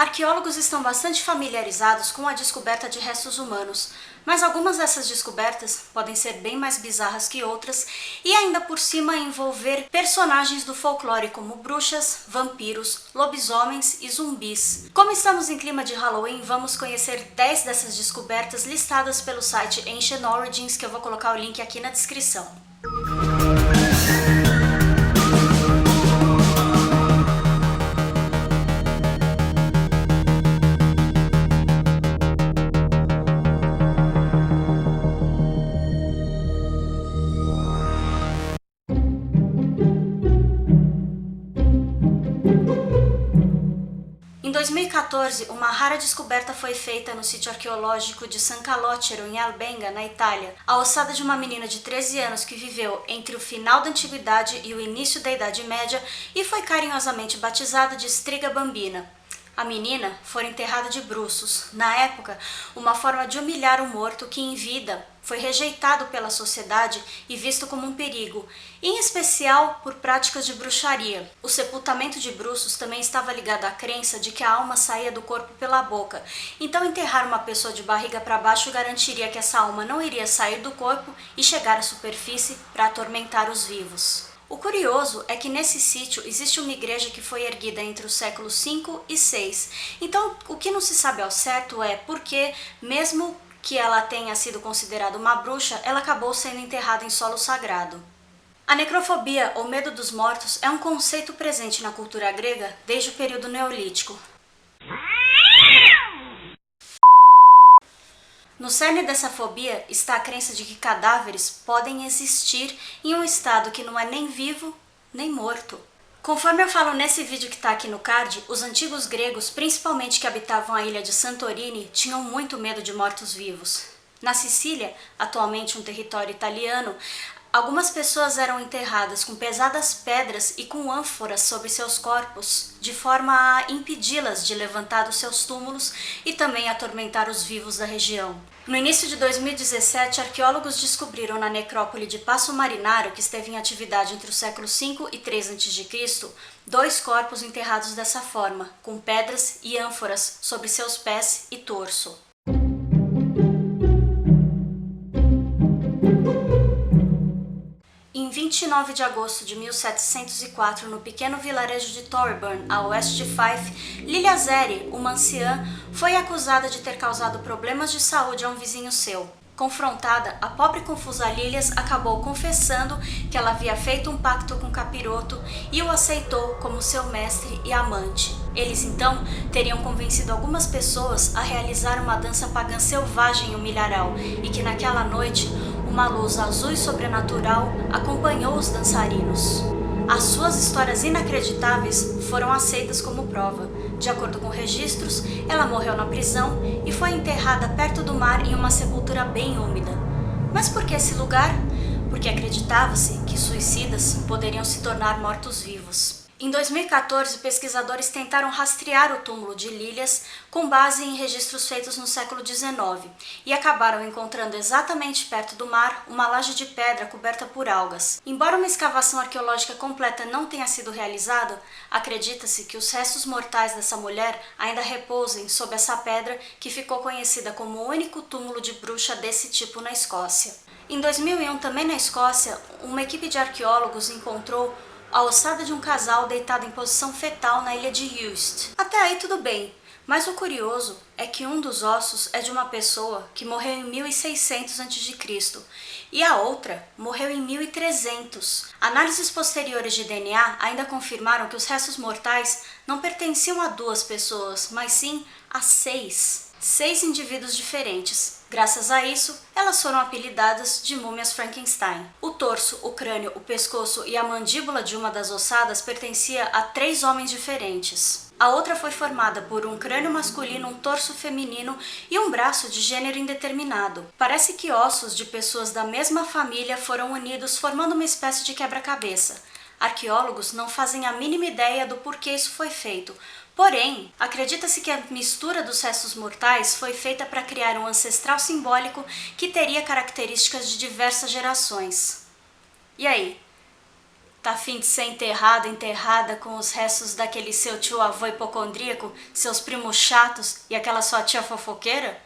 Arqueólogos estão bastante familiarizados com a descoberta de restos humanos, mas algumas dessas descobertas podem ser bem mais bizarras que outras e ainda por cima envolver personagens do folclore como bruxas, vampiros, lobisomens e zumbis. Como estamos em clima de Halloween, vamos conhecer 10 dessas descobertas listadas pelo site Ancient Origins, que eu vou colocar o link aqui na descrição. Em 2014, uma rara descoberta foi feita no sítio arqueológico de San Calocero, em Albenga, na Itália. A ossada de uma menina de 13 anos que viveu entre o final da Antiguidade e o início da Idade Média e foi carinhosamente batizada de Striga Bambina. A menina foi enterrada de bruços, na época, uma forma de humilhar o morto que, em vida, foi rejeitado pela sociedade e visto como um perigo, em especial por práticas de bruxaria. O sepultamento de bruços também estava ligado à crença de que a alma saía do corpo pela boca, então enterrar uma pessoa de barriga para baixo garantiria que essa alma não iria sair do corpo e chegar à superfície para atormentar os vivos. O curioso é que nesse sítio existe uma igreja que foi erguida entre os séculos 5 e 6. Então, o que não se sabe ao certo é porque, mesmo que ela tenha sido considerada uma bruxa, ela acabou sendo enterrada em solo sagrado. A necrofobia, ou medo dos mortos, é um conceito presente na cultura grega desde o período neolítico. No cerne dessa fobia está a crença de que cadáveres podem existir em um estado que não é nem vivo nem morto. Conforme eu falo nesse vídeo que está aqui no card, os antigos gregos, principalmente que habitavam a ilha de Santorini, tinham muito medo de mortos-vivos. Na Sicília, atualmente um território italiano, algumas pessoas eram enterradas com pesadas pedras e com ânforas sobre seus corpos, de forma a impedi-las de levantar dos seus túmulos e também atormentar os vivos da região. No início de 2017, arqueólogos descobriram na necrópole de Passo Marinaro, que esteve em atividade entre os séculos 5 e 3 a.C., 2 corpos enterrados dessa forma, com pedras e ânforas sobre seus pés e torso. Em 29 de agosto de 1704, no pequeno vilarejo de Thorburn, a oeste de Fife, Lilia Zeri, uma anciã, foi acusada de ter causado problemas de saúde a um vizinho seu. Confrontada, a pobre e confusa Lilias acabou confessando que ela havia feito um pacto com o capiroto e o aceitou como seu mestre e amante. Eles então teriam convencido algumas pessoas a realizar uma dança pagã selvagem em um milharal e que naquela noite uma luz azul e sobrenatural acompanhou os dançarinos. As suas histórias inacreditáveis foram aceitas como prova. De acordo com registros, ela morreu na prisão e foi enterrada perto do mar em uma sepultura bem úmida. Mas por que esse lugar? Porque acreditava-se que suicidas poderiam se tornar mortos-vivos. Em 2014, pesquisadores tentaram rastrear o túmulo de Lilias com base em registros feitos no século XIX e acabaram encontrando exatamente perto do mar uma laje de pedra coberta por algas. Embora uma escavação arqueológica completa não tenha sido realizada, acredita-se que os restos mortais dessa mulher ainda repousem sob essa pedra que ficou conhecida como o único túmulo de bruxa desse tipo na Escócia. Em 2001, também na Escócia, uma equipe de arqueólogos encontrou a ossada de um casal deitado em posição fetal na ilha de Uist. Até aí tudo bem, mas o curioso é que um dos ossos é de uma pessoa que morreu em 1600 a.C. e a outra morreu em 1300. Análises posteriores de DNA ainda confirmaram que os restos mortais não pertenciam a 2 pessoas, mas sim a 6 indivíduos diferentes. Graças a isso, elas foram apelidadas de múmias Frankenstein. O torso, o crânio, o pescoço e a mandíbula de uma das ossadas pertencia a 3 homens diferentes. A outra foi formada por um crânio masculino, um torso feminino e um braço de gênero indeterminado. Parece que ossos de pessoas da mesma família foram unidos formando uma espécie de quebra-cabeça. Arqueólogos não fazem a mínima ideia do porquê isso foi feito. Porém, acredita-se que a mistura dos restos mortais foi feita para criar um ancestral simbólico que teria características de diversas gerações. E aí? Tá afim de ser enterrado, enterrada com os restos daquele seu tio-avô hipocondríaco, seus primos chatos e aquela sua tia fofoqueira?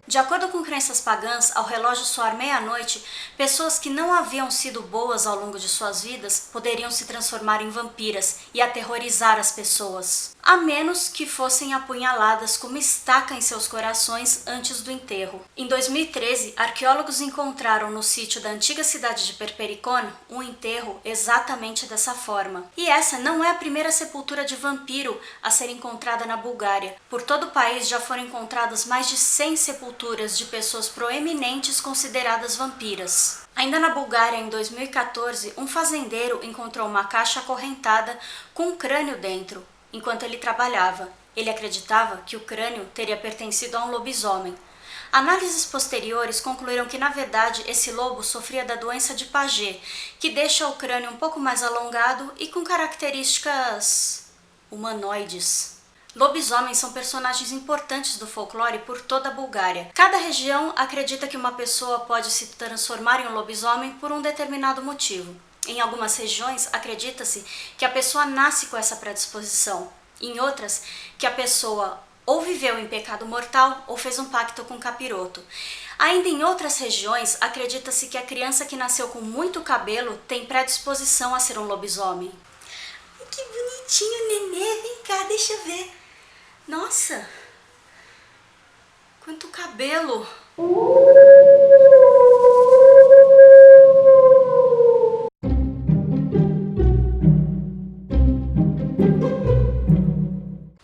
De acordo com crenças pagãs, ao relógio soar meia-noite, pessoas que não haviam sido boas ao longo de suas vidas poderiam se transformar em vampiras e aterrorizar as pessoas, a menos que fossem apunhaladas com uma estaca em seus corações antes do enterro. Em 2013, arqueólogos encontraram no sítio da antiga cidade de Perpericon um enterro exatamente dessa forma. E essa não é a primeira sepultura de vampiro a ser encontrada na Bulgária. Por todo o país já foram encontradas mais de 100 sepulturas de pessoas proeminentes consideradas vampiras. Ainda na Bulgária, em 2014, um fazendeiro encontrou uma caixa acorrentada com um crânio dentro, enquanto ele trabalhava. Ele acreditava que o crânio teria pertencido a um lobisomem. Análises posteriores concluíram que, na verdade, esse lobo sofria da doença de Paget, que deixa o crânio um pouco mais alongado e com características humanoides. Lobisomens são personagens importantes do folclore por toda a Bulgária. Cada região acredita que uma pessoa pode se transformar em um lobisomem por um determinado motivo. Em algumas regiões, acredita-se que a pessoa nasce com essa predisposição. Em outras, que a pessoa ou viveu em pecado mortal ou fez um pacto com o capiroto. Ainda em outras regiões, acredita-se que a criança que nasceu com muito cabelo tem predisposição a ser um lobisomem. Que bonitinho, nenê! Vem cá, deixa eu ver. Nossa! Quanto cabelo!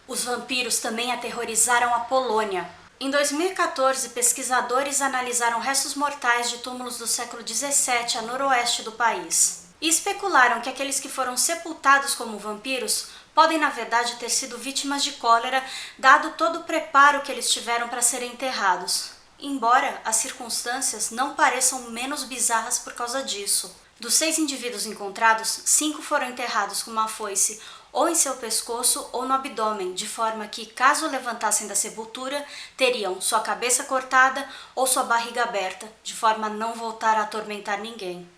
Os vampiros também aterrorizaram a Polônia. Em 2014, pesquisadores analisaram restos mortais de túmulos do século XVII a noroeste do país. E especularam que aqueles que foram sepultados como vampiros podem, na verdade, ter sido vítimas de cólera, dado todo o preparo que eles tiveram para serem enterrados. Embora as circunstâncias não pareçam menos bizarras por causa disso. Dos 6 indivíduos encontrados, 5 foram enterrados com uma foice ou em seu pescoço ou no abdômen, de forma que, caso levantassem da sepultura, teriam sua cabeça cortada ou sua barriga aberta, de forma a não voltar a atormentar ninguém.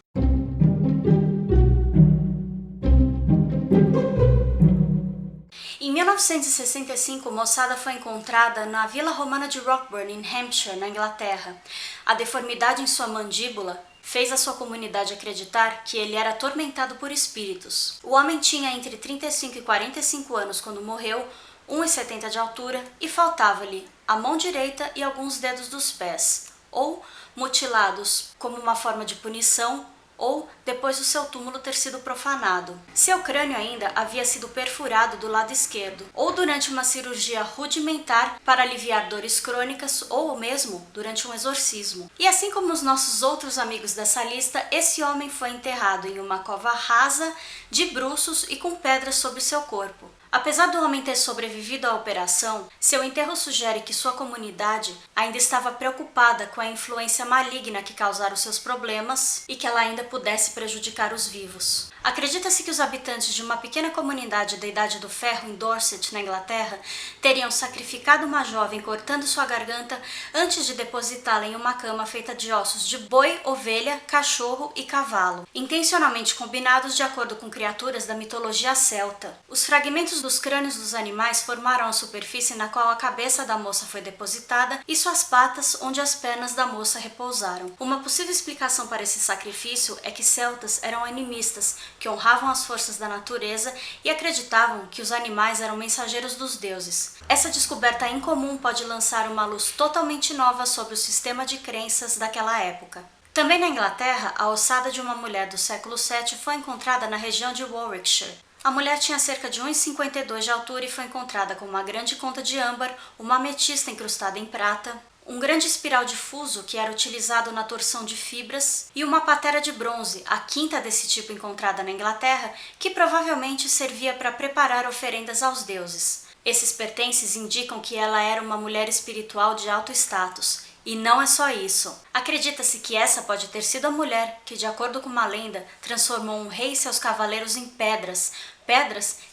Em 1965, Moçada foi encontrada na vila romana de Rockburn, em Hampshire, na Inglaterra. A deformidade em sua mandíbula fez a sua comunidade acreditar que ele era atormentado por espíritos. O homem tinha entre 35 e 45 anos quando morreu, 1,70 de altura, e faltava-lhe a mão direita e alguns dedos dos pés, ou mutilados como uma forma de punição, ou depois do seu túmulo ter sido profanado. Seu crânio ainda havia sido perfurado do lado esquerdo, ou durante uma cirurgia rudimentar para aliviar dores crônicas, ou mesmo durante um exorcismo. E assim como os nossos outros amigos dessa lista, esse homem foi enterrado em uma cova rasa, de bruços e com pedras sobre seu corpo. Apesar do homem ter sobrevivido à operação, seu enterro sugere que sua comunidade ainda estava preocupada com a influência maligna que causara os seus problemas e que ela ainda pudesse prejudicar os vivos. Acredita-se que os habitantes de uma pequena comunidade da Idade do Ferro em Dorset, na Inglaterra, teriam sacrificado uma jovem cortando sua garganta antes de depositá-la em uma cama feita de ossos de boi, ovelha, cachorro e cavalo, intencionalmente combinados de acordo com criaturas da mitologia celta. Os fragmentos dos crânios dos animais formaram a superfície na qual a cabeça da moça foi depositada e suas patas onde as pernas da moça repousaram. Uma possível explicação para esse sacrifício é que celtas eram animistas, que honravam as forças da natureza e acreditavam que os animais eram mensageiros dos deuses. Essa descoberta incomum pode lançar uma luz totalmente nova sobre o sistema de crenças daquela época. Também na Inglaterra, a ossada de uma mulher do século VII foi encontrada na região de Warwickshire. A mulher tinha cerca de 1,52 de altura e foi encontrada com uma grande conta de âmbar, uma ametista incrustada em prata, um grande espiral difuso que era utilizado na torção de fibras e uma patera de bronze, a quinta desse tipo encontrada na Inglaterra, que provavelmente servia para preparar oferendas aos deuses. Esses pertences indicam que ela era uma mulher espiritual de alto status. E não é só isso. Acredita-se que essa pode ter sido a mulher que, de acordo com uma lenda, transformou um rei e seus cavaleiros em pedras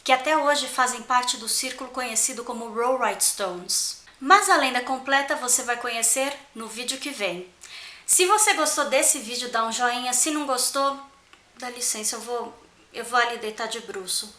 que até hoje fazem parte do círculo conhecido como Rollright Stones. Mas a lenda completa você vai conhecer no vídeo que vem. Se você gostou desse vídeo, dá um joinha. Se não gostou, dá licença, eu vou ali deitar de bruço.